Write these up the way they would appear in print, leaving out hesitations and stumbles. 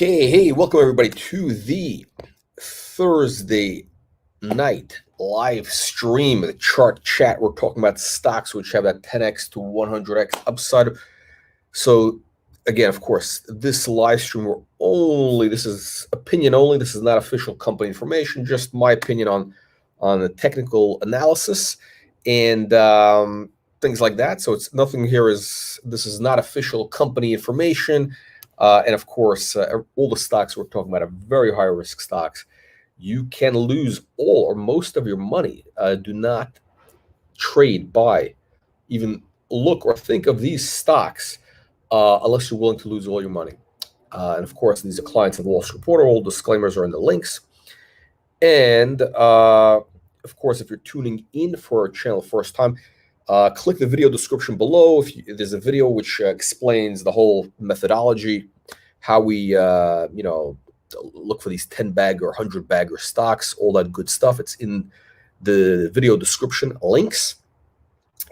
Okay, hey, welcome everybody to the Thursday night live stream of the Chart Chat. We're talking about stocks which have that 10x to 100x upside. So again, of course, this live stream this is opinion only. This is not official company information, just my opinion on the technical analysis and things like that. So it's nothing here this is not official company information. And of course, all the stocks we're talking about are very high risk stocks. You can lose all or most of your money. Do not trade, buy, even look or think of these stocks unless you're willing to lose all your money. And of course, these are clients of the Wall Street Reporter. All disclaimers are in the links. And of course, if you're tuning in for our channel first time, click the video description below. There's a video which explains the whole methodology, how we look for these 10-bagger or 100-bagger stocks, all that good stuff. It's in the video description links.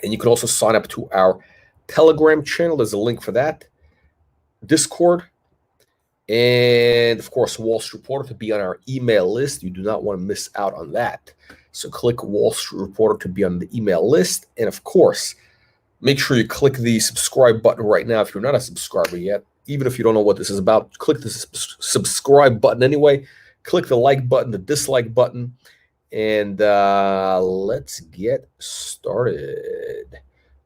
And you can also sign up to our Telegram channel. There's a link for that. Discord. And of course, Wall Street Reporter to be on our email list. You do not want to miss out on that. So click Wall Street Reporter to be on the email list. And of course, make sure you click the subscribe button right now if you're not a subscriber yet. Even if you don't know what this is about, click the subscribe button anyway. Click the like button, the dislike button. And let's get started.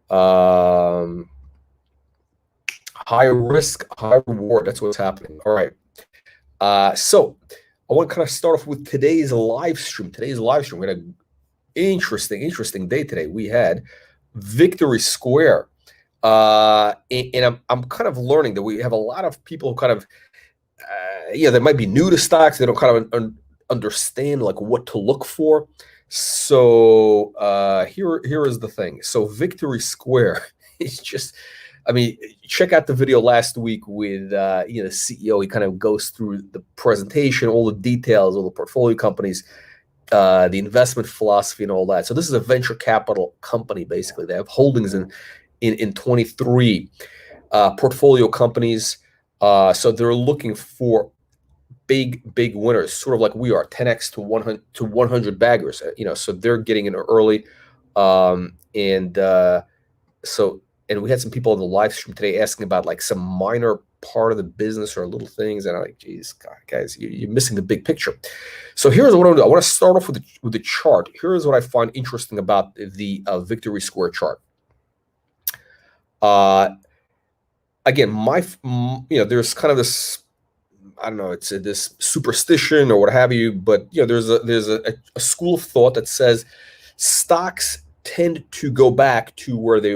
High risk, high reward. That's what's happening. All right. So I want to kind of start off with today's live stream. We had an interesting day today. We had Victory Square. And I'm kind of learning that we have a lot of people who kind of, they might be new to stocks. They don't kind of understand like what to look for. So here is the thing. So Victory Square is just, check out the video last week with the CEO. He kind of goes through the presentation, all the details, all the portfolio companies, the investment philosophy, and all that. So this is a venture capital company. Basically, they have holdings in 23 portfolio companies. So they're looking for big winners, sort of like we are, 10x to 100 baggers. So they're getting in early, and we had some people on the live stream today asking about like some minor part of the business or little things, and I'm like, geez, guys, you're missing the big picture. So here's what I want to do. I want to start off with the chart. Here's what I find interesting about the Victory Square chart. Again, there's kind of this, I don't know, it's this superstition or what have you, but there's a school of thought that says stocks tend to go back to where they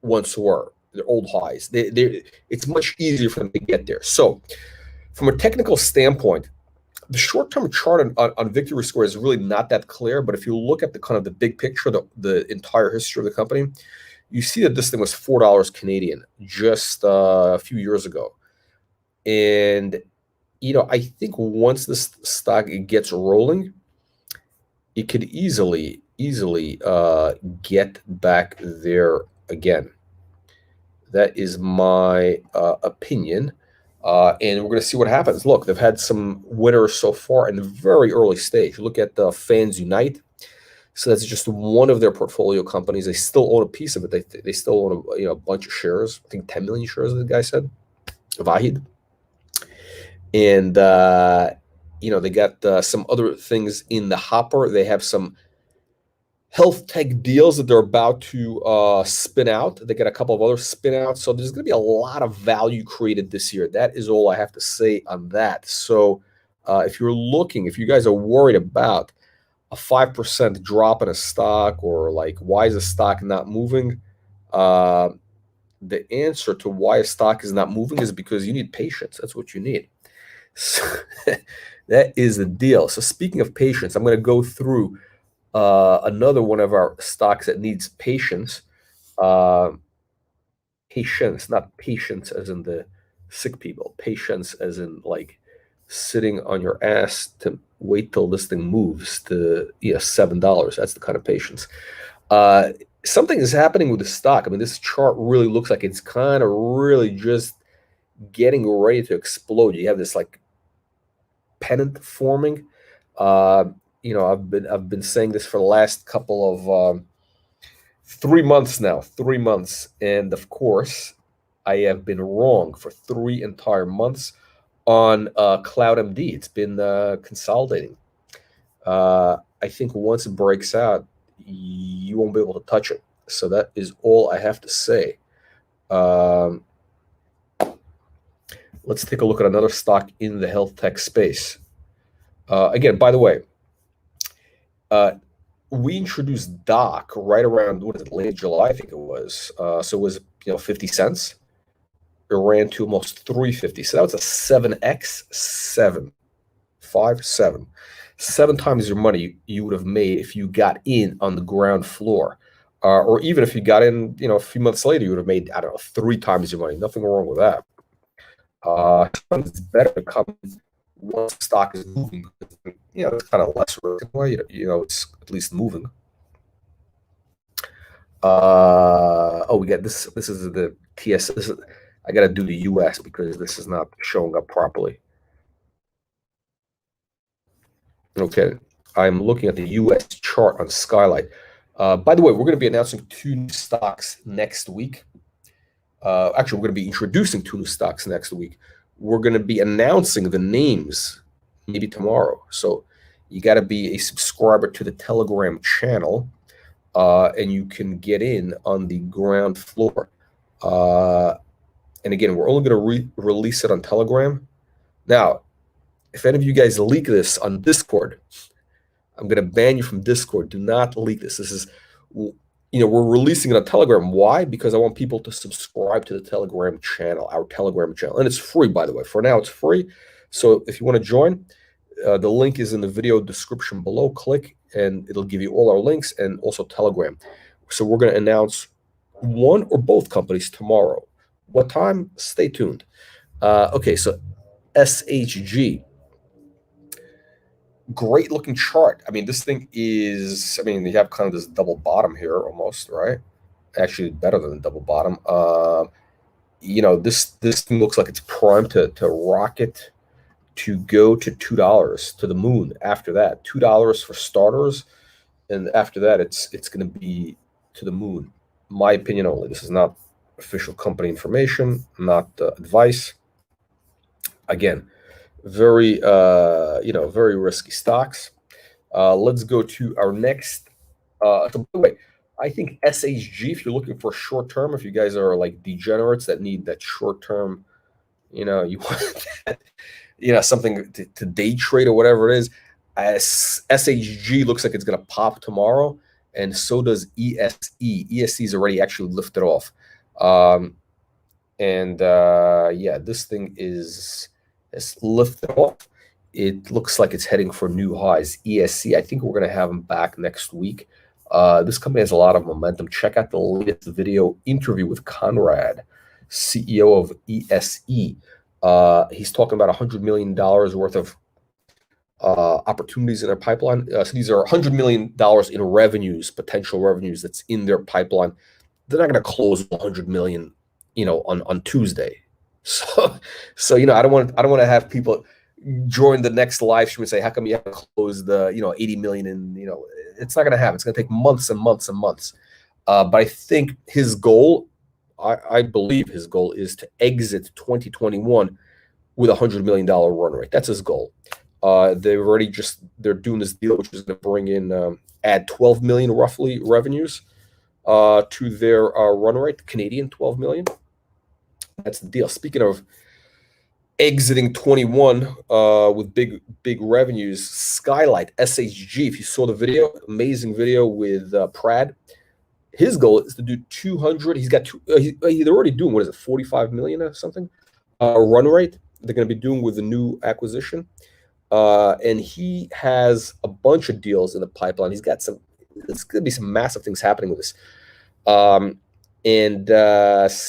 once were, their old highs. It's much easier for them to get there. So from a technical standpoint, the short-term chart on Victory Square is really not that clear, but if you look at the kind of the big picture, the entire history of the company, you see that this thing was $4 Canadian just a few years ago. And, I think once this stock gets rolling, it could easily get back there again. That is my opinion. And we're going to see what happens. Look, they've had some winners so far in the very early stage. Look at the Fans Unite. So that's just one of their portfolio companies. They still own a piece of it. They still own a bunch of shares. I think 10 million shares, the guy said, Vahid. And they got some other things in the hopper. They have some health tech deals that they're about to spin out. They got a couple of other spin outs. So there's going to be a lot of value created this year. That is all I have to say on that. So if you guys are worried about a 5% drop in a stock, or like, why is a stock not moving? The answer to why a stock is not moving is because you need patience. That's what you need. So that is the deal. So speaking of patience, I'm going to go through another one of our stocks that needs patience. Patience, not patience as in the sick people. Patience as in like sitting on your ass to wait till this thing moves to $7. That's the kind of patience. Something is happening with the stock. This chart really looks like it's kind of really just getting ready to explode. You have this like pennant forming. I've been saying this for the last couple of 3 months now, 3 months, and of course, I have been wrong for 3 entire months on CloudMD. It's been consolidating. I think once it breaks out, you won't be able to touch it. So that is all I have to say. Let's take a look at another stock in the health tech space. Again, by the way, we introduced Doc right around, late July, I think it was. So it was 50 cents. It ran to almost 350. So that was a 7x, 7 times your money you would have made if you got in on the ground floor. Or even if you got in, a few months later, you would have made, I don't know, 3 times your money. Nothing wrong with that. It's better to come once the stock is moving. It's kind of less risk. It's at least moving. We got this. This is the TS. I got to do the US because this is not showing up properly. Okay, I'm looking at the US chart on Skylight. By the way, we're going to be announcing 2 new stocks next week. Actually, we're going to be introducing 2 new stocks next week. We're going to be announcing the names maybe tomorrow. So you got to be a subscriber to the Telegram channel, and you can get in on the ground floor. And again, we're only going to release it on Telegram. Now, if any of you guys leak this on Discord, I'm going to ban you from Discord. Do not leak this. This is, we're releasing it on Telegram. Why? Because I want people to subscribe to the Telegram channel, our Telegram channel. And it's free, by the way. For now, it's free. So if you want to join, the link is in the video description below. Click, and it'll give you all our links and also Telegram. So we're going to announce 1 or both companies tomorrow. What time? Stay tuned. Okay, so SHG. Great looking chart. I mean, this thing is, you have kind of this double bottom here almost, right? Actually, better than the double bottom. This thing looks like it's primed to rocket to go to $2 to the moon after that. $2 for starters. And after that, it's going to be to the moon. My opinion only. This is not official company information, not advice. Again, very very risky stocks. Let's go to our next. So by the way, I think SHG, if you're looking for short term, if you guys are like degenerates that need that short term, you want that, something to day trade or whatever it is, SHG looks like it's going to pop tomorrow, and so does ESE. ESE is already actually lifted off. This thing is lifted off. It looks like it's heading for new highs. ESC, I think we're going to have them back next week. This company has a lot of momentum. Check out the latest video interview with Conrad, CEO of ESE. He's talking about $100 million worth of opportunities in their pipeline. So these are $100 million in revenues, potential revenues that's in their pipeline. They're not going to close $100 million, on Tuesday. So I don't want to have people join the next live stream and say, how come you haven't closed the 80 million? And it's not going to happen. It's going to take months and months and months. But I think his goal, I believe his goal is to exit 2021 with $100 million run rate. That's his goal. They're doing this deal, which is going to bring in add 12 million roughly revenues to their run rate, Canadian 12 million. That's the deal. Speaking of exiting 21 with big revenues, Skylight, SHG, if you saw the video, amazing video with Prad. His goal is to do 200. He's got they're already doing, what is it, 45 million or something run rate they're going to be doing with the new acquisition. And he has a bunch of deals in the pipeline. He's got it's going to be some massive things happening with this.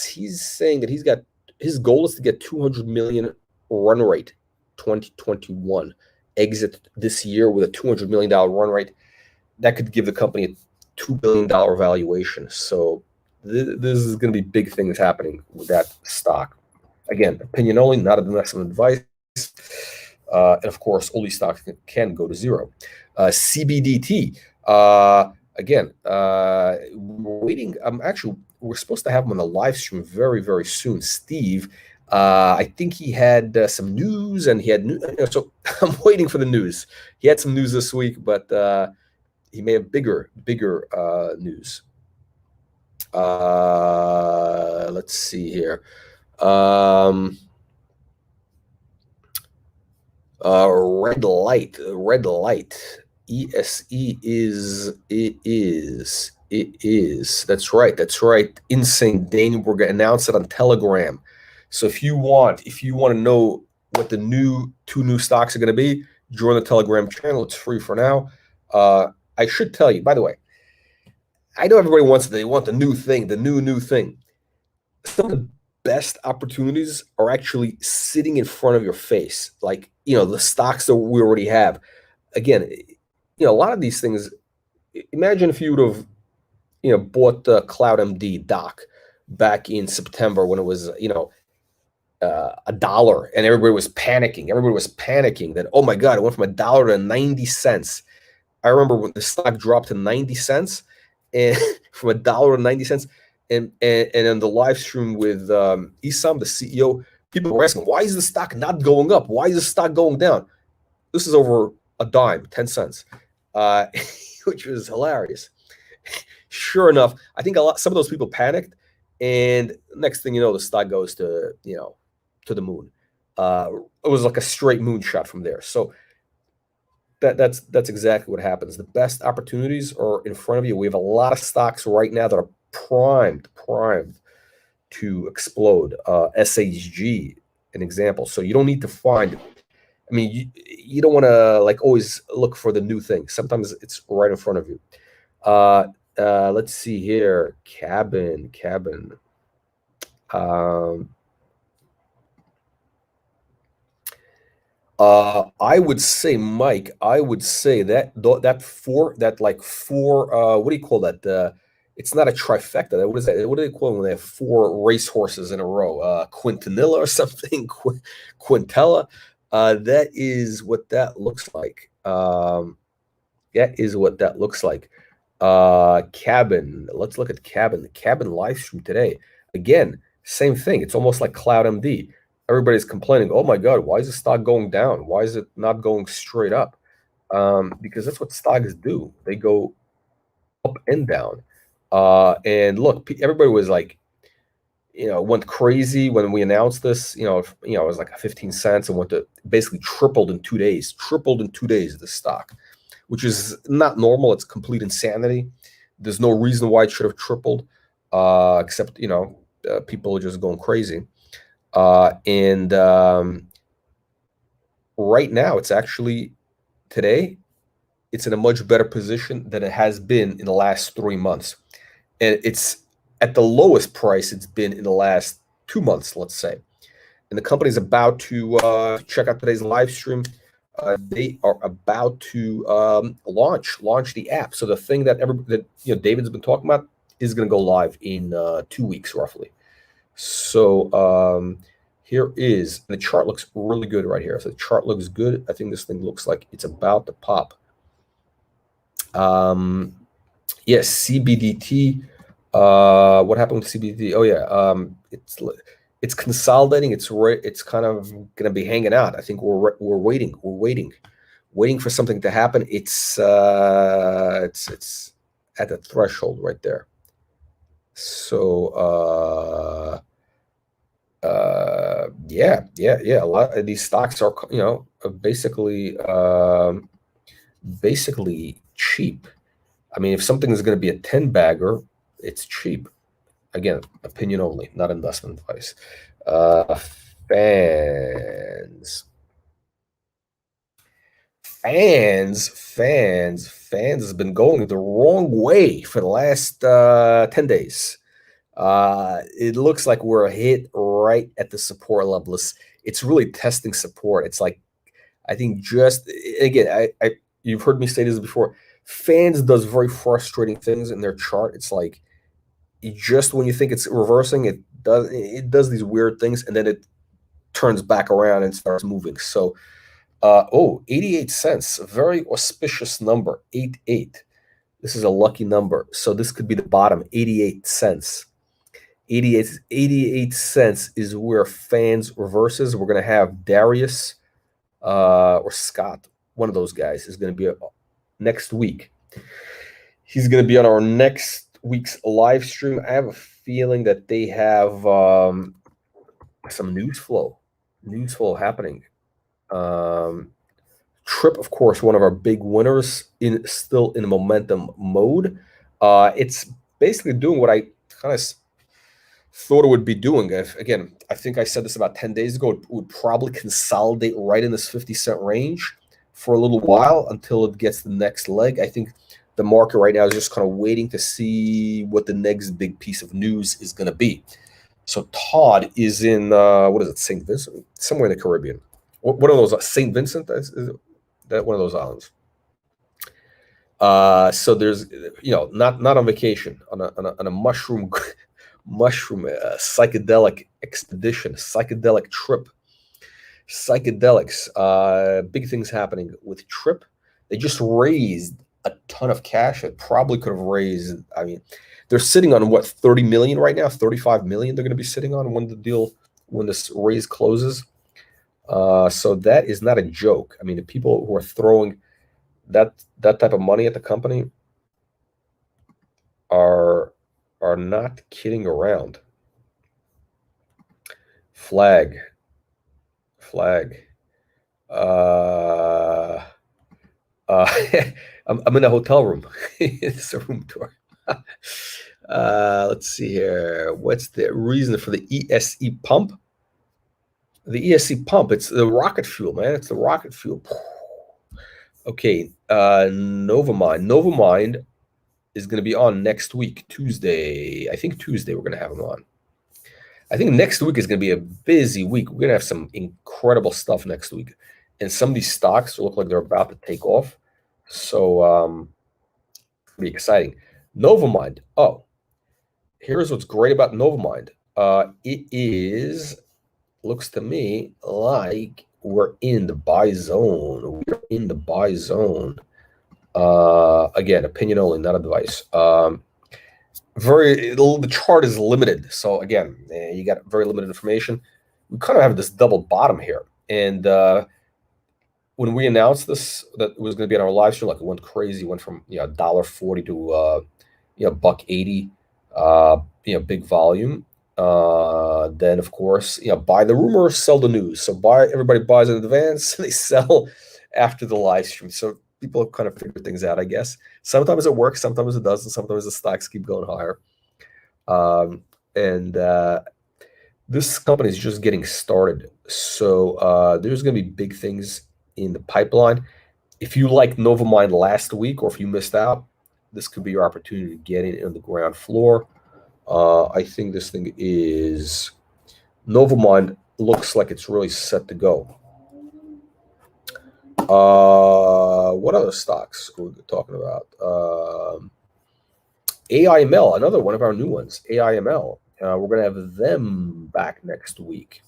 He's saying that his goal is to get 200 million run rate 2021, exit this year with a $200 million run rate. That could give the company a $2 billion valuation. So this is going to be big things happening with that stock. Again, opinion only, not investment advice. And of course, all these stocks can go to zero. CBDT, again, we're waiting. We're supposed to have him on the live stream very, very soon. Steve, I think he had some news, and he had so I'm waiting for the news. He had some news this week, but he may have bigger news. Let's see here. Red light. ESE is. That's right. Insane. Dane, we're gonna announce it on Telegram. So if you want to know what the two new stocks are gonna be, join the Telegram channel. It's free for now. I should tell you, by the way, I know everybody wants it. They want the new thing, the new thing. Some of the best opportunities are actually sitting in front of your face. Like, the stocks that we already have. Again, a lot of these things, imagine if you would have, bought the CloudMD doc back in September when it was, $1 and everybody was panicking that, oh my God, it went from $1 to 90 cents. I remember when the stock dropped to 90 cents and from $1 to 90 cents. And in the live stream with Issam, the CEO, people were asking, why is the stock not going up? Why is the stock going down? This is over a dime, 10 cents, which was hilarious. Sure enough, I think some of those people panicked, and next thing you know, the stock goes to to the moon. It was like a straight moonshot from there. So that's exactly what happens. The best opportunities are in front of you. We have a lot of stocks right now that are primed to explode. SHG, an example. So you don't need to find. I mean, you don't want to always look for the new thing. Sometimes it's right in front of you. Let's see here. Cabin. I would say, Mike, that four, what do you call that? It's not a trifecta. What is that? What do they call it when they have four racehorses in a row? Quintanilla or something? Quintella? That is what that looks like. Cabin. Let's look at Cabin. The Cabin live stream today. Again, same thing. It's almost like CloudMD. Everybody's complaining, oh my God, why is the stock going down? Why is it not going straight up? Because that's what stocks do. They go up and down. And look, everybody was like, went crazy when we announced this. It was like 15 cents and basically tripled in 2 days. The stock, which is not normal. It's complete insanity. There's no reason why it should have tripled, except people are just going crazy. And right now, it's actually today, it's in a much better position than it has been in the last 3 months. And it's at the lowest price it's been in the last 2 months, let's say. And the company's about to check out today's live stream. They are about to launch the app. So the thing that David's been talking about is going to go live in 2 weeks, roughly. So here is, the chart looks really good right here. So the chart looks good. I think this thing looks like it's about to pop. Yes, CBDT. What happened with CBDT? Oh yeah, it's consolidating. It's kind of gonna be hanging out. I think we're waiting for something to happen. It's at the threshold right there. So yeah. A lot of these stocks are basically cheap. I mean, if something is going to be a 10 bagger, it's cheap. Again, opinion only, not investment advice. Fans has been going the wrong way for the last 10 days. It looks like we're hit right at the support level. It's really testing support. It's like, I think again, you've heard me say this before. Fans does very frustrating things in their chart. It's like, just when you think it's reversing, it does these weird things, and then it turns back around and starts moving. So, 88 cents, a very auspicious number, 88. This is a lucky number. So this could be the bottom, 88 cents. 88 cents is where fans reverses. We're going to have Darius or Scott, one of those guys, is going to be next week. He's going to be on our next week's live stream. I have a feeling that they have some news flow happening. Trip, of course, one of our big winners, still in momentum mode. It's basically doing what I kind of thought it would be doing. Again, I think I said this about 10 days ago. It would probably consolidate right in this 50-cent range for a little while until it gets the next leg. I think the market right now is just kind of waiting to see what the next big piece of news is going to be. So Todd is in, what is it, St. Vincent? Somewhere in the Caribbean. One of those, St. Vincent? Is that one of those islands? So there's, not on vacation, on a mushroom psychedelic expedition, psychedelic trip. Psychedelics, big things happening with Trip. They just raised a ton of cash. It probably could have raised, they're sitting on what, 30 million right now, 35 million they're going to be sitting on when this raise closes. So that is not a joke. The people who are throwing that type of money at the company are not kidding around. Flag. I'm in a hotel room. It's a room tour. Let's see here. What's the reason for the ESE pump? The ESE pump, it's the rocket fuel, man. It's the rocket fuel. Okay, Novamind is going to be on next week, Tuesday. I think Tuesday we're going to have him on. I think next week is going to be a busy week. We're going to have some incredible stuff next week. And some of these stocks look like they're about to take off. So, pretty exciting. Novamind. Oh, here's what's great about Novamind. It looks to me like we're in the buy zone. We're in the buy zone. Again, opinion only, not advice. The chart is limited. So again, you got very limited information. We kind of have this double bottom here. And when we announced this, that it was going to be on our live stream, like it went crazy. It went from $1.40 to $1.80. Big volume. Then of course, buy the rumor, sell the news. So everybody buys in advance, they sell after the live stream. So people kind of figure things out, I guess. Sometimes it works, sometimes it doesn't. Sometimes the stocks keep going higher. This company is just getting started. So there's going to be big things in the pipeline. If you liked Novamind last week, or if you missed out, this could be your opportunity to get in on the ground floor. I think this thing is, Novamind looks like it's really set to go. What other stocks are we talking about? AIML, another one of our new ones, AIML. We're going to have them back next week.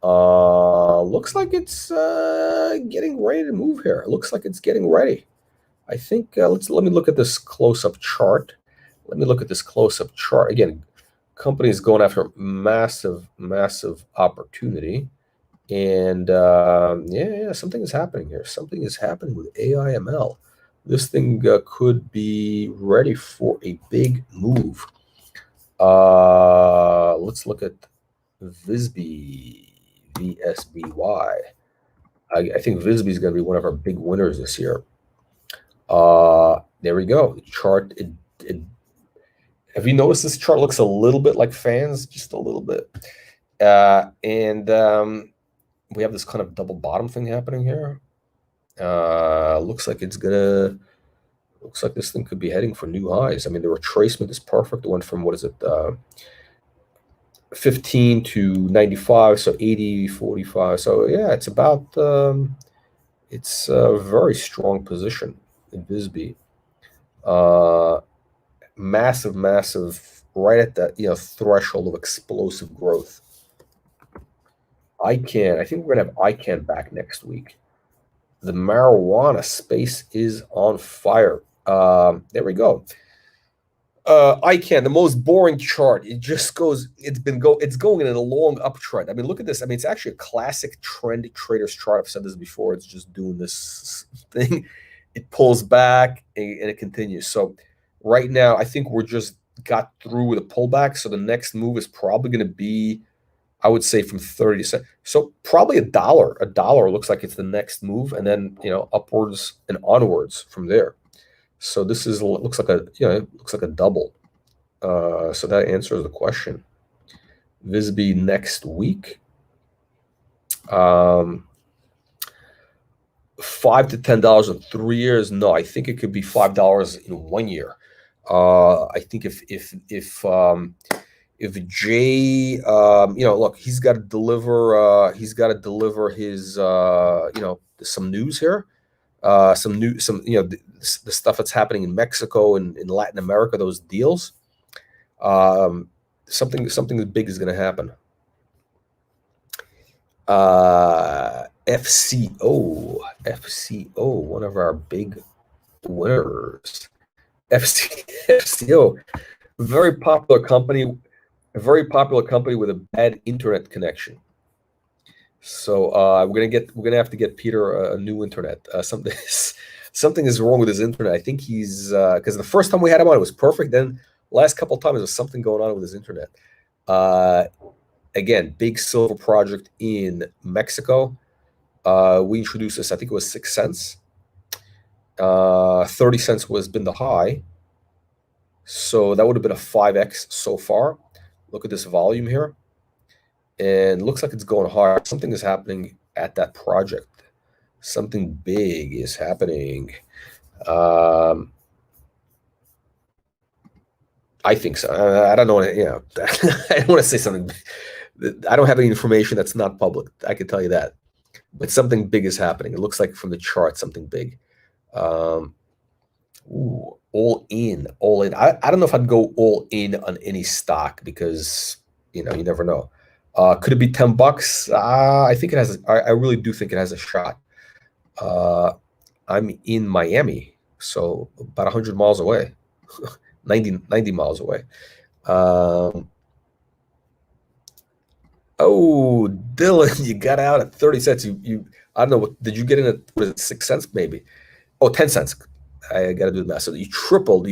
Looks like it's getting ready to move here. It looks like it's getting ready. I think, let me look at this close-up chart. Again, companies going after massive opportunity. And something is happening here. Something is happening with AIML. This thing could be ready for a big move. Let's look at Visby, VSBY. I think Visby is going to be one of our big winners this year. There we go. The chart. Have you noticed this chart looks a little bit like fans, just a little bit? We have this kind of double bottom thing happening here. Looks like this thing could be heading for new highs. The retracement is perfect. It went from, 15 to 95, so 80, 45. So yeah, it's about, it's a very strong position in Visby. Massive, right at that threshold of explosive growth. Icann. I think we're gonna have Icann back next week. The marijuana space is on fire. There we go. Icann, the most boring chart. It just goes. It's going in a long uptrend. I mean, look at this. I mean, it's actually a classic trend traders chart. I've said this before. It's just doing this thing. It pulls back and it continues. So right now, I think we're just got through with a pullback. So the next move is probably going to be, I would say, from 30 to 70. So probably $1. $1 looks like it's the next move, and then upwards and onwards from there. So this looks like a double. So that answers the question. Visby next week. $5 to $10 in 3 years. No, I think it could be $5 in 1 year. I think if Jay, look, he's got to deliver. He's got to deliver his, some news here. The stuff that's happening in Mexico and in Latin America, those deals. Something big is going to happen. FCO, one of our big winners. FCO, very popular company with a bad internet connection. So we're gonna have to get Peter a new internet. Something is wrong with his internet. I think he's because the first time we had him on, it was perfect. Then last couple of times, there was something going on with his internet. Again, big silver project in Mexico. We introduced this. I think it was 6 cents. 30 cents been the high. So that would have been a 5x so far. Look at this volume here. And it looks like it's going higher. Something is happening at that project. Something big is happening. I think so. I don't know. I don't want to say something. I don't have any information that's not public. I can tell you that. But something big is happening. It looks like from the chart, something big. All in. I don't know if I'd go all in on any stock because, you never know. Could it be $10? I think it has. I really do think it has a shot. I'm in Miami, so about 100 miles away, 90 miles away. Oh, Dylan, you got out at 30 cents. I don't know. What did you get in at? Was it 6 cents maybe? Oh, 10 cents. I got to do the math. So you tripled.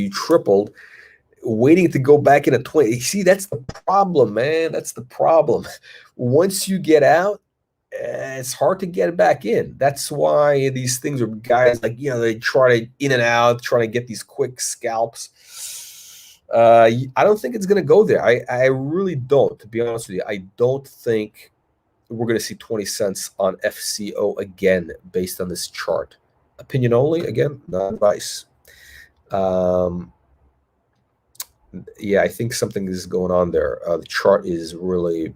Waiting to go back in at 20. You see, that's the problem, man. That's the problem. Once you get out, it's hard to get back in. That's why these things are guys like, they try to in and out, trying to get these quick scalps. I don't think it's going to go there. I really don't, to be honest with you. I don't think we're going to see 20 cents on FCO again based on this chart. Opinion only, again, not advice. Yeah, I think something is going on there. The chart is really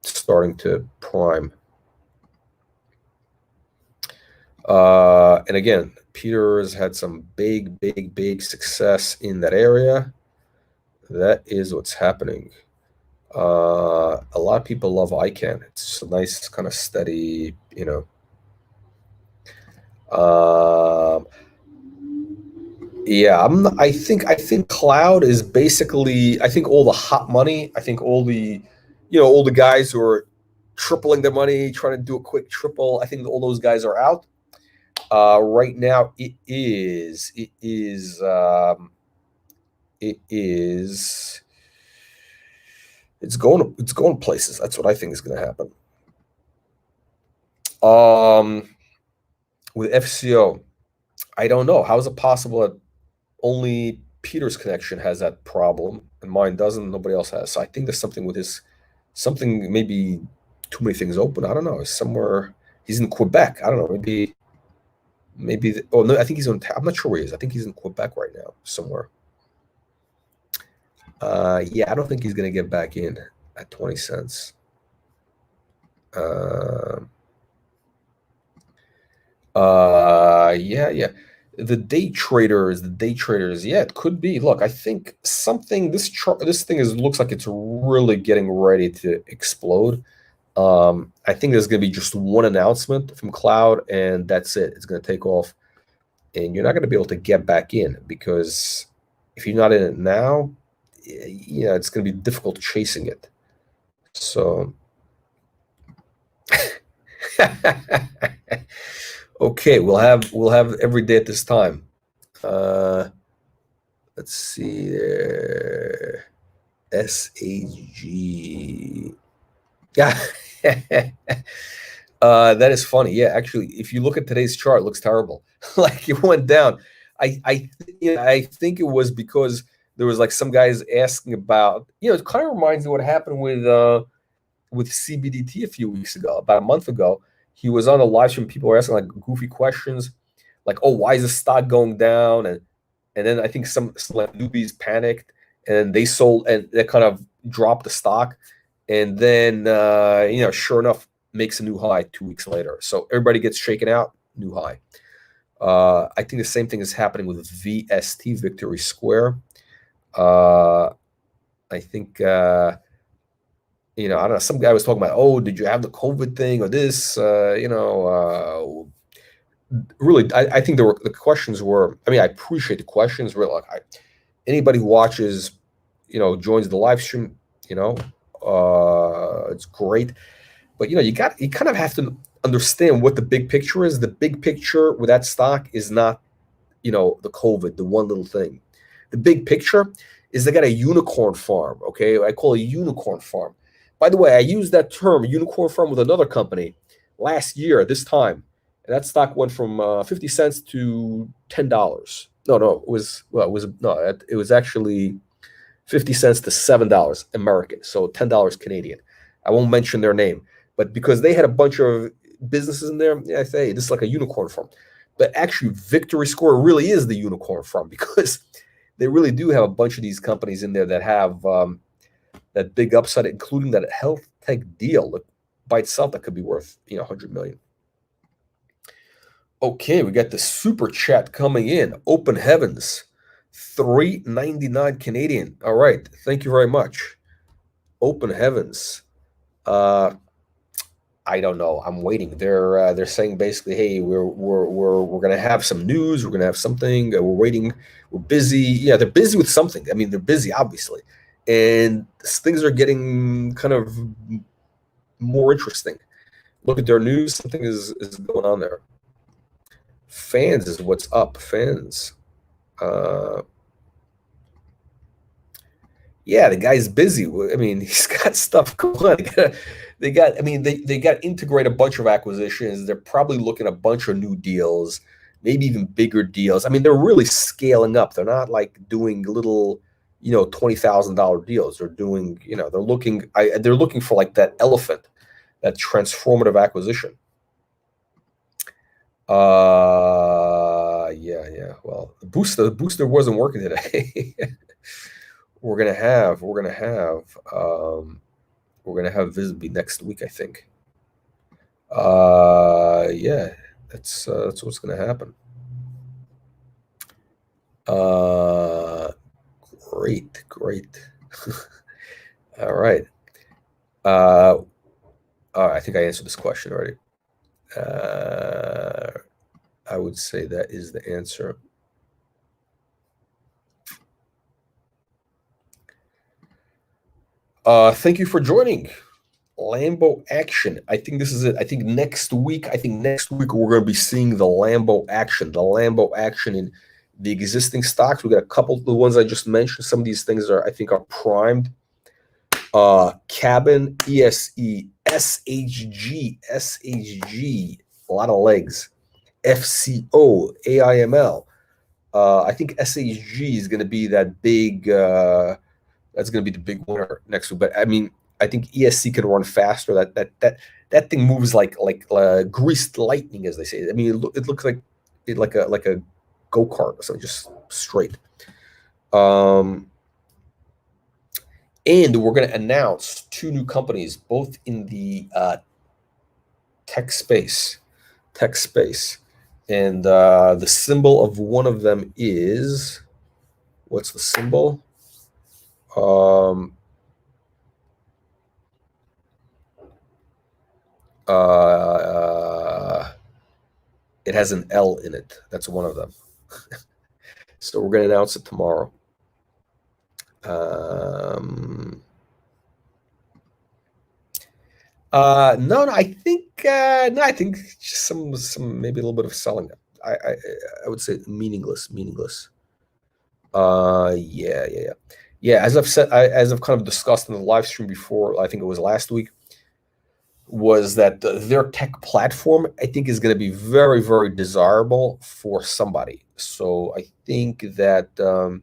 starting to prime. And again, Peter has had some big success in that area. That is what's happening. A lot of people love Icann. It's a nice kind of steady, yeah, I think cloud is basically. I think all the hot money. I think all the, all the guys who are tripling their money, trying to do a quick triple. I think all those guys are out. Right now, it's going places. That's what I think is going to happen. With FCO, I don't know. How is it possible that only Peter's connection has that problem and mine doesn't? Nobody else has. So I think there's something with something, maybe too many things open. I don't know. Somewhere he's in Quebec. I don't know. Maybe. Oh no, I think he's on. I'm not sure where he is. I think he's in Quebec right now, somewhere. Yeah, I don't think he's gonna get back in at 20 cents. Yeah. The day traders, yeah, it could be. Look, I think this thing looks like it's really getting ready to explode. I think there's going to be just one announcement from Cloud, and that's it. It's going to take off, and you're not going to be able to get back in, because if you're not in it now, yeah, it's going to be difficult chasing it. So, okay, we'll have every day at this time. Let's see there. SAG. Yeah. That is funny. Yeah, actually, if you look at today's chart, it looks terrible. Like it went down. I think it was because there was like some guys asking about. It kind of reminds me what happened with CBDT a few weeks ago, about a month ago. He was on a live stream. People were asking like goofy questions, like, "Oh, why is the stock going down?" And then I think some like newbies panicked and they sold, and they kind of dropped the stock. And then sure enough, makes a new high 2 weeks later. So everybody gets shaken out, new high. I think the same thing is happening with VST, Victory Square. I think I don't know. Some guy was talking about, oh, did you have the COVID thing or this? Really, I think the questions were. I mean, I appreciate the questions. Really, like anybody who watches, joins the live stream. It's great. But you kind of have to understand what the big picture is. The big picture with that stock is not, the COVID, the one little thing. The big picture is they got a unicorn farm. Okay, I call it a unicorn farm. By the way, I used that term, unicorn farm, with another company last year at this time, and that stock went from 50 cents to $10. No, it was actually 50 cents to $7 American, so $10 Canadian. I won't mention their name, but because they had a bunch of businesses in there, yeah, I say this is like a unicorn farm. But actually, Victory Score really is the unicorn farm, because they really do have a bunch of these companies in there that have that big upside, including that health tech deal that by itself that could be worth 100 million. Okay, we got the super chat coming in. Open heavens, $3.99 Canadian. All right, thank you very much. Open heavens. I don't know. I'm waiting. They're saying basically, hey, we're gonna have some news. We're gonna have something. We're waiting. We're busy. Yeah, they're busy with something. I mean, they're busy, obviously, and things are getting kind of more interesting. Look at their news. Something is going on there. Fans is what's up. Fans. Yeah, the guy's busy. I mean, he's got stuff going on. They got to integrate a bunch of acquisitions. They're probably looking at a bunch of new deals, maybe even bigger deals. I mean, they're really scaling up. They're not like doing little, $20,000 deals. They're doing, they're looking for like that elephant, that transformative acquisition. Yeah. Well, the booster wasn't working today. We're gonna have Visby next week, I think. Yeah, that's what's gonna happen. Great. All right. I think I answered this question already. I would say that is the answer. Thank you for joining. Lambo action. I think this is it. I think next week we're going to be seeing the Lambo action. The Lambo action in the existing stocks. We got a couple of the ones I just mentioned. Some of these things are primed. Cabin, ESE, SHG, a lot of legs. FCO, AIML. I think SHG is going to be that big. That's going to be the big winner next week. But I mean, I think ESC can run faster. That thing moves like greased lightning, as they say. I mean, it looks like a go-kart or something, just straight. And we're going to announce 2 new companies, both in the tech space. And the symbol of one of them is, what's the symbol? It has an L in it. That's one of them. So we're going to announce it tomorrow. No, I think I think just some maybe a little bit of selling. I would say meaningless. Yeah. As I've said, as I've kind of discussed in the live stream before, I think it was last week, was that their tech platform, I think, is going to be very, very desirable for somebody. So I think that and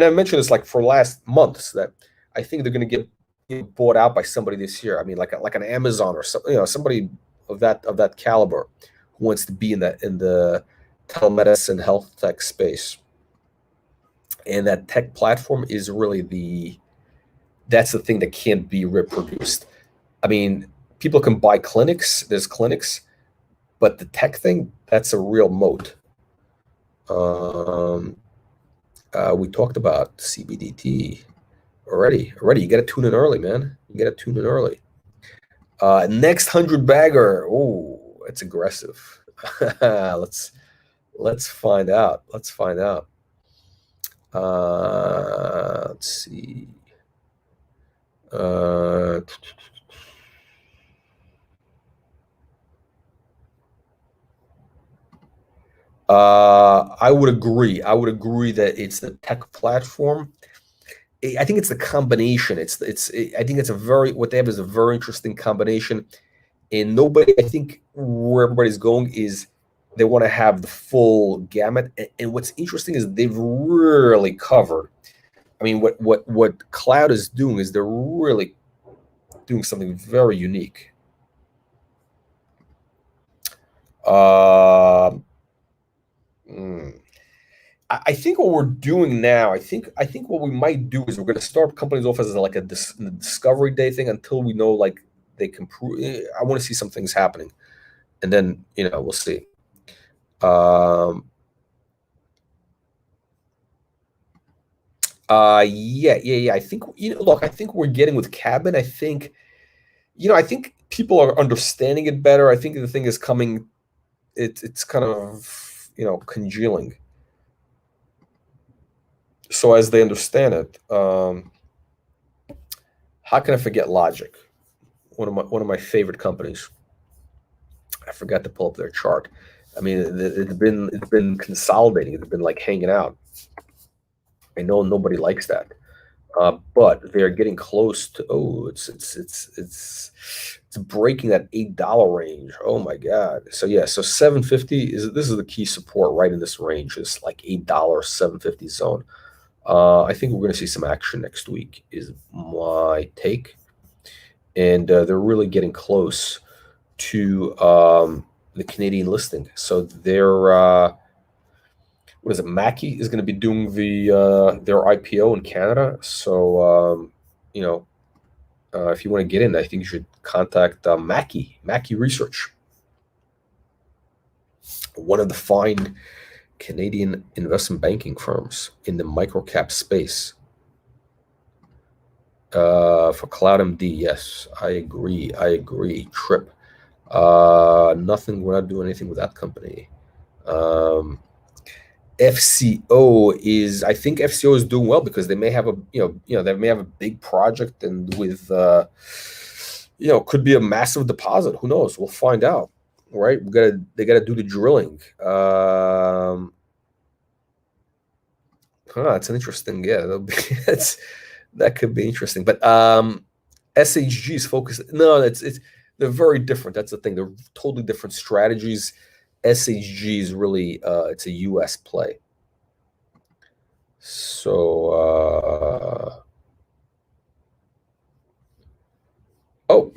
I mentioned this like for last months, that I think they're going to get bought out by somebody this year. I mean, like an Amazon or something, somebody of that caliber who wants to be in the telemedicine health tech space. And that tech platform is really that's the thing that can't be reproduced. I mean, people can buy clinics. There's clinics, but the tech thing, that's a real moat. We talked about CBDT already. You got to tune in early, man. You got to tune in early. Next 100 bagger. Oh, it's aggressive. Let's find out. Let's see. I would agree. That it's the tech platform. I think it's the combination. I think it's what they have is a very interesting combination. And nobody, I think where everybody's going is they want to have the full gamut. And what's interesting is they've really covered. I mean, what cloud is doing is they're really doing something very unique. I think what we're doing now, I think what we might do is we're going to start companies off as like a discovery day thing until we know like they can prove. I want to see some things happening, and then we'll see. Yeah. I think look, I think we're getting with cabin. I think people are understanding it better. I think the thing is coming. It's kind of congealing. So as they understand it, how can I forget Logic? One of my favorite companies. I forgot to pull up their chart. I mean, it's been consolidating. It's been like hanging out. I know nobody likes that, but they're getting close to. Oh, it's breaking that $8 range. Oh my God! So yeah, so 750 is the key support right in this range. It's like $8 750 zone. I think we're going to see some action next week, is my take. And they're really getting close to the Canadian listing. So they're, what is it? Mackie is going to be doing their IPO in Canada. So, if you want to get in, I think you should contact Mackie Research, one of the fine Canadian investment banking firms in the microcap space. For CloudMD, yes, I agree. Trip. Nothing. We're not doing anything with that company. FCO is. I think FCO is doing well because they may have they may have a big project, and with could be a massive deposit. Who knows? We'll find out. Right? They gotta do the drilling. It's an interesting. Yeah, that could be interesting. But SHG is focused. No, they're very different. That's the thing. They're totally different strategies. SHG is really it's a US play. So oh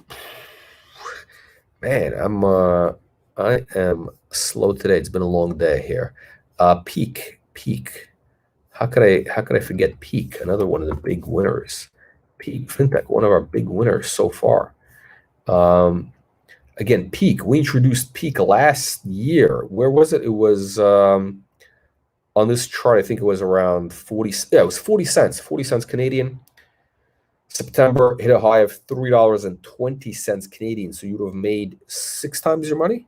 man, I am slow today. It's been a long day here. Peak. How could I forget Peak? Another one of the big winners. Peak FinTech, one of our big winners so far. Again, Peak. We introduced Peak last year. Where was it? It was on this chart. I think it was around 40. Yeah, it was 40 cents. 40 cents Canadian. September hit a high of $3.20 Canadian. So you would have made 6 times your money,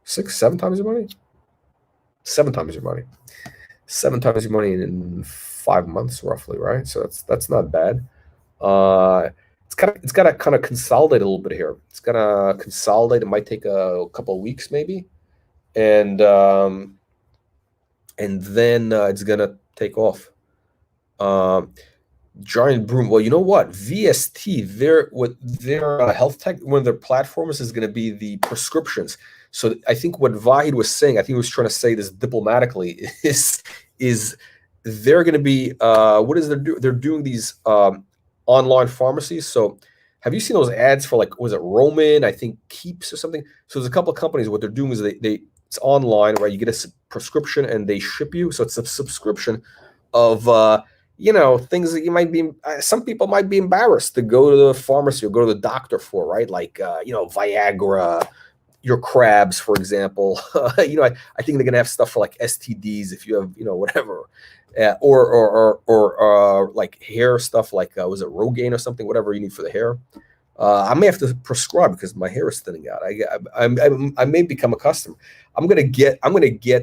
7 times your money, 7 times your money, 7 times your money in 5 months roughly, right? So that's not bad. It's gotta kind of consolidate a little bit here. It's gonna consolidate. It might take a couple of weeks maybe, and then it's gonna take off. Giant Broom. Well, you know what? VST, their health tech, one of their platforms is going to be the prescriptions. So I think what Vahid was saying, I think he was trying to say this diplomatically, is they're going to be what is they're doing these online pharmacies. So have you seen those ads for, like, was it Roman? I think Keeps or something. So there's a couple of companies. What they're doing is it's online, right? You get a prescription and they ship you. So it's a subscription of things that you might be, some people might be embarrassed to go to the pharmacy or go to the doctor for, right? Like, Viagra, your crabs, for example. I think they're going to have stuff for, like, STDs if you have, whatever. Or like hair stuff, like, was it Rogaine or something, whatever you need for the hair. I may have to prescribe because my hair is thinning out. I may become accustomed. I'm gonna get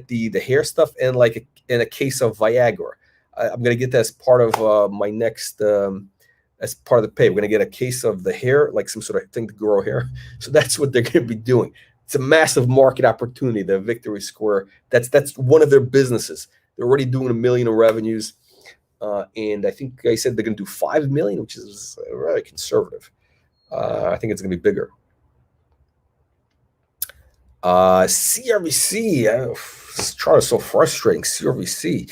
the hair stuff and, like, in a case of Viagra. I'm going to get that as part of my next, as part of the pay. We're going to get a case of the hair, like some sort of thing to grow hair. So that's what they're going to be doing. It's a massive market opportunity, the Victory Square. That's one of their businesses. They're already doing $1 million in revenues. And I think I said they're going to do $5 million, which is really conservative. I think it's going to be bigger. CRVC, this chart is so frustrating. CRVC.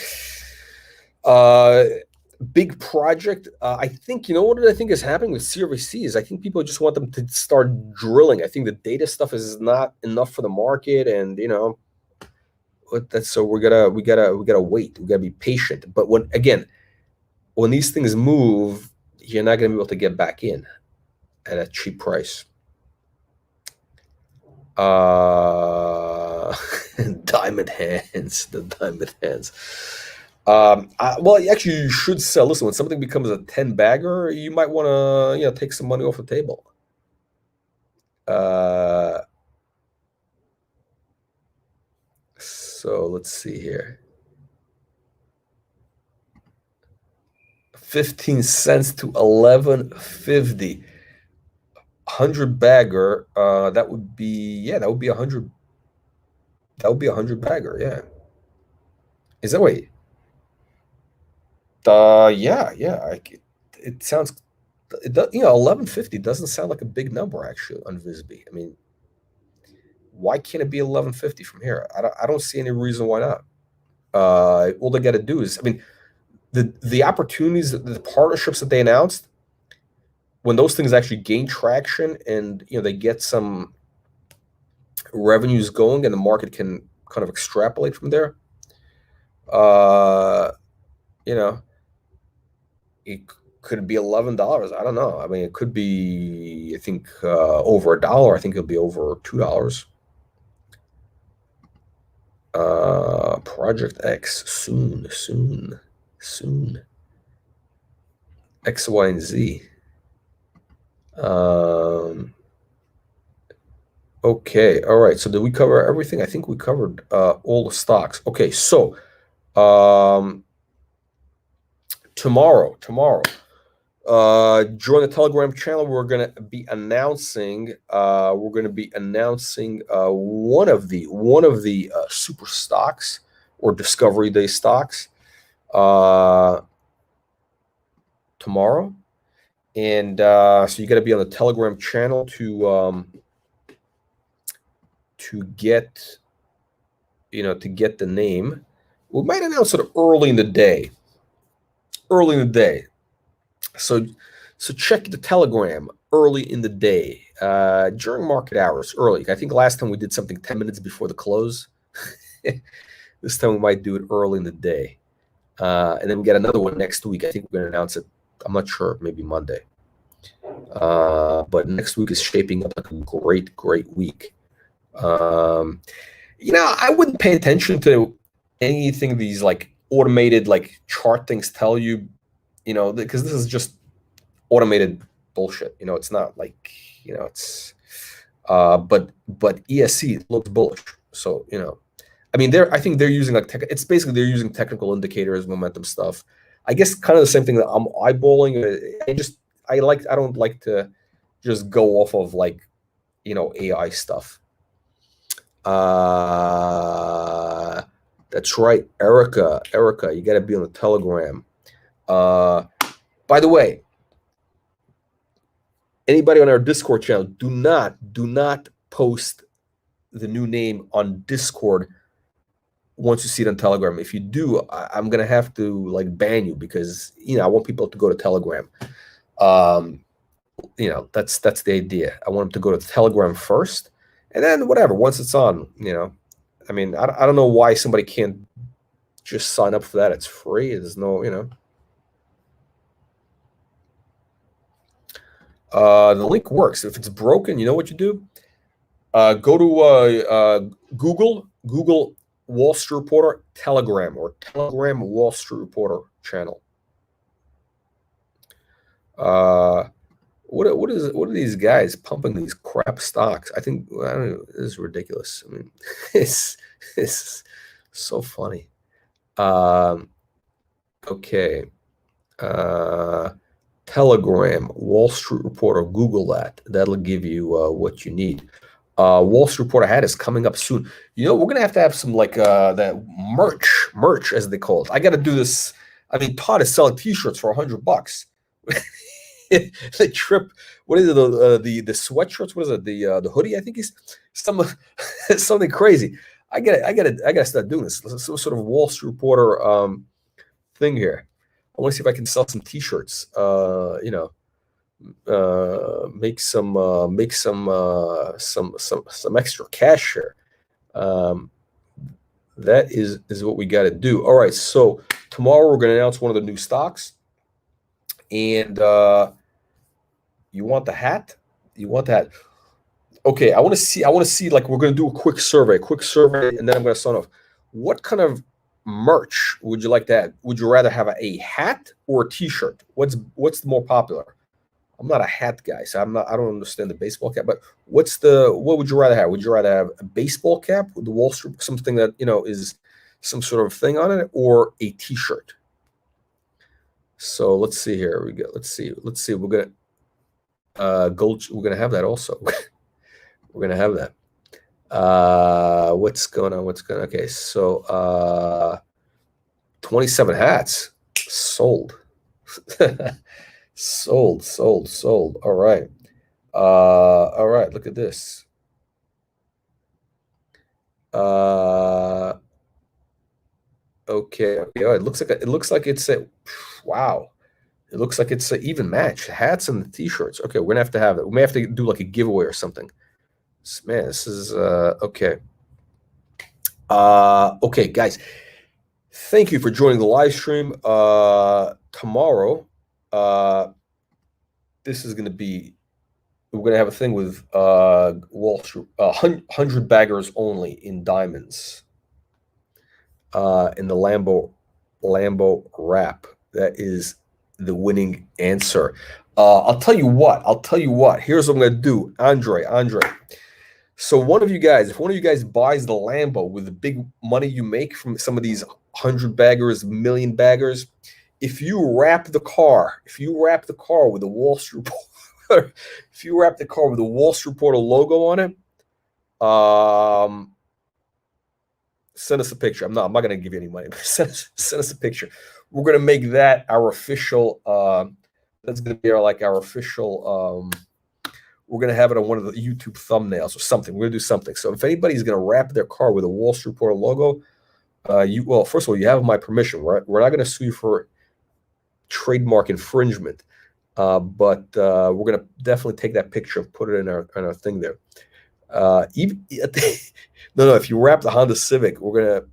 Big project. I think, what I think is happening with CRVC is I think people just want them to start drilling. I think the data stuff is not enough for the market, and so we gotta wait. We gotta be patient. But when these things move, you're not gonna be able to get back in at a cheap price. Diamond hands, the diamond hands. Well, actually, you should sell. Listen, when something becomes a 10 bagger, you might want to, take some money off the table. So let's see here. 15 cents to 11.50. 100 bagger. That would be 100. That would be 100 bagger. Yeah. Is that way? Yeah. It sounds, 11.50 doesn't sound like a big number actually on Visby. I mean, why can't it be 11.50 from here? I don't see any reason why not. All they got to do is, I mean, the opportunities, the partnerships that they announced, when those things actually gain traction and they get some revenues going and the market can kind of extrapolate from there, it could be $11. I don't know. I mean, it could be, I think, over $1. I think it'll be over $2. Project X soon. X, Y, and Z. Okay. All right. So did we cover everything? I think we covered all the stocks. Okay. So tomorrow, join the Telegram channel. We're going to be announcing one of the super stocks or Discovery Day stocks tomorrow. And so you got to be on the Telegram channel to get the name. We might announce it early in the day. So check the Telegram early in the day, during market hours, early. I think last time we did something 10 minutes before the close. This time we might do it early in the day. And then we get another one next week. I think we're going to announce it. I'm not sure, maybe Monday. But next week is shaping up like a great week. I wouldn't pay attention to anything these like automated like chart things tell you, because this is just automated bullshit. It's not like, it's but ESC looks bullish. So, I mean, I think they're using it's basically they're using technical indicators, momentum stuff. I guess kind of the same thing that I'm eyeballing. I don't like to just go off of like, AI stuff. That's right, Erica, you got to be on the Telegram. By the way, anybody on our Discord channel, do not post the new name on Discord once you see it on Telegram. If you do, I'm gonna have to like ban you, because I want people to go to Telegram. That's the idea. I want them to go to Telegram first, and then whatever, once it's on, I mean, I don't know why somebody can't just sign up for that. It's free. There's no, the link works. If it's broken, you know what you do? Go to Google Wall Street Reporter Telegram, or Telegram Wall Street Reporter channel. What are these guys pumping these crap stocks? I don't know, this is ridiculous. I mean, it's so funny. Okay. Telegram Wall Street Reporter, Google that. That'll give you what you need. Wall Street Reporter hat is coming up soon. We're gonna have to have some like that merch as they call it. I got to do this. I mean, Todd is selling T-shirts for $100. The trip. What is it? The sweatshirts. What is it? The hoodie. I think he's something crazy. I gotta start doing this. Some sort of Wall Street Reporter thing here. I want to see if I can sell some T-shirts. Make some extra cash here. That is what we got to do. All right, so tomorrow we're going to announce one of the new stocks, and you want the hat? Okay, I want to see like, we're going to do a quick survey, and then I'm going to sign off. What kind of merch would you like to have? Would you rather have a hat or a T-shirt? What's more popular? I'm not a hat guy, so I don't understand the baseball cap. But what would you rather have? Would you rather have a baseball cap with the Wall Street, something that is some sort of thing on it, or a T-shirt? So let's see here. Let's see. We're gonna gold. We're gonna have that also. We're gonna have that. What's going on? Okay, so 27 hats sold. sold. All right. Look at this. Okay. It looks like it's a wow. It looks like it's an even match. Hats and the T-shirts. Okay, we're gonna have it. We may have to do like a giveaway or something. Man, this is okay. Okay, guys. Thank you for joining the live stream. Tomorrow, this is going to be, we're going to have a thing with Wall Street, 100 baggers only in diamonds, in the Lambo wrap. That is the winning answer. I'll tell you what. Here's what I'm going to do. Andre. So if one of you guys buys the Lambo with the big money you make from some of these 100 baggers, million baggers, if you wrap the car with the Wall Street Reporter, logo on it, send us a picture. I'm not going to give you any money, but send us a picture. We're going to make that our official. That's going to be our official. We're going to have it on one of the YouTube thumbnails or something. We're going to do something. So if anybody's going to wrap their car with a Wall Street Reporter logo, first of all, you have my permission. We're not going to sue you for trademark infringement, but we're going to definitely take that picture and put it in our thing there. No, if you wrap the Honda Civic, we're going to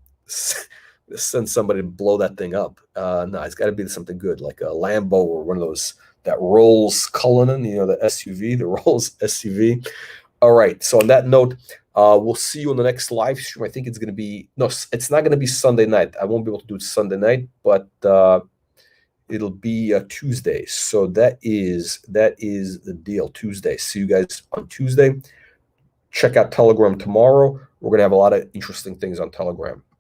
send somebody to blow that thing up. No, it's got to be something good, like a Lambo or one of those that Rolls Cullinan, the SUV, the Rolls SUV. All right. So on that note, we'll see you on the next live stream. I think it's going to be it's not going to be Sunday night. I won't be able to do it Sunday night, but It'll be Tuesday. So that is the deal. Tuesday. See you guys on Tuesday. Check out Telegram tomorrow. We're gonna have a lot of interesting things on Telegram.